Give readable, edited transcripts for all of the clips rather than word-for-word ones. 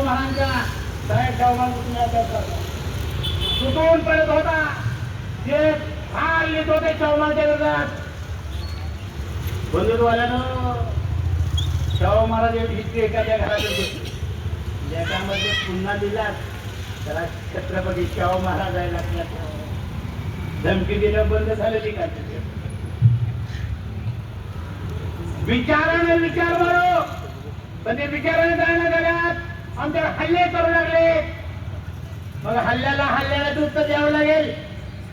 महाराजांच्या साहेब शाहूमाल सुटून पडत होता ते हाल येत होते शाहूमालच्या विरोधात. बंधुत्वाल्यानं शाहू महाराज हिस्ट्री एखाद्या घरात होती ज्याच्यामध्ये पुन्हा दिला त्याला छत्रपती शाहू महाराज आहे लक्षात ठेवा. धमकी दिलं बंद झालेली का विचाराने विचार बरो पण ते विचाराने जायला गेल्यात आमच्यावर हल्ले करू लागले. मग हल्ल्याला उत्तर द्यावं लागेल.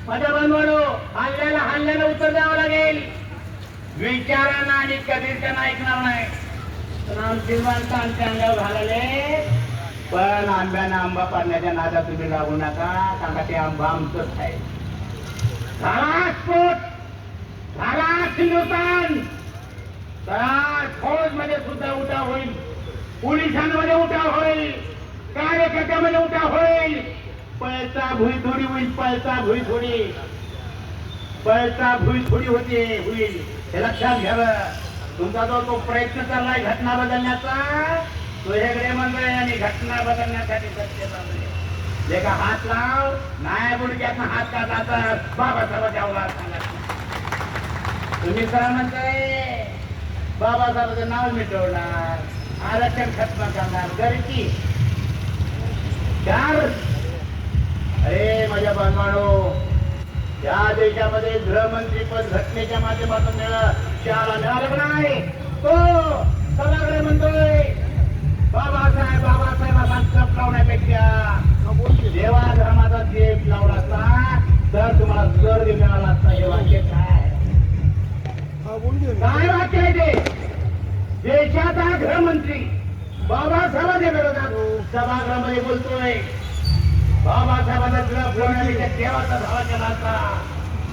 माझ्या बंधवांनो हल्ल्याला उत्तर द्यावं लागेल. विचारानं आणि कधीच त्यांना ऐकणार नाही. पण आमची माणसं आमच्या अंगावर घालले. पण आंब्यानं आंबा पाडण्याच्या नादात तुम्ही लागू नका कारण ते आंबा आमचंच आहे. झाला स्फोट झाला हिंदुस्थान तर फौज मध्ये सुद्धा उठाव होईल. पोलिसांमध्ये उठाव होईल. कार्यकर्त्यामध्ये उठाव होईल. पळता भुई थोडी होईल. पळता भुई थोडी होईल हे लक्षात घ्यावं. तुमचा जो तो प्रयत्न चाललाय घटना बदलण्याचा तो हेगडे म्हणतोय आणि घटना बदलण्यासाठी सत्य चाललंय. लेखा हात लाव नाही गुडघ्यात हात का जातात बाबासाहेबांच्या अवलाद सांगा. तुम्ही सर म्हणताय बाबासाहेबांचं नाव मिटवणार आरक्षण खत्म करणार गरकी चार. अरे माझ्या बांधवांनो या देशामध्ये गृहमंत्री पद घटनेच्या माध्यमातून मिळालं नाही. तो सगळ्याकडे म्हणतोय बाबासाहेब असा जप लावण्यापेक्षा देवा धर्माचा जप लावला असता तर तुम्हाला स्वर्ग मिळाला असता. हे वाक्य काय वाक्य आहे ते? देशाचा गृहमंत्री बाबासाहेबांच्या विरोधात सभागृहामध्ये बोलतोय. बाबासाहेबांचा जप लावण्यापेक्षा देवाचा धावा केला असता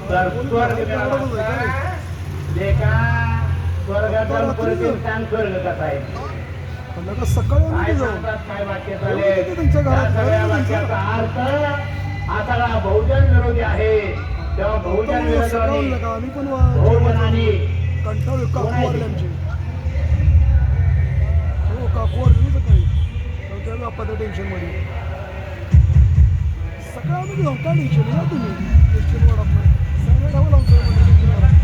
तर स्वर्ग मिळाला असता. लेखा स्वर्गाचा परिस्थिती स्वर्ग कसा आहे सकाळी काय वाक्य झाले. सगळ्या वाक्याचा अर्थ आता बहुजन विरोधी आहे. तेव्हा बहुजन विरोधी बहुजनाने कंटाळू काकू वाढले आमचे. हो काकू वाढले सकाळी त्यावेळी आपण टेन्शन मध्ये सकाळमध्ये जाऊ काय टेन्शन या तुम्ही टेन्शन वाढत नाही सगळं लावून टेन्शन वाढत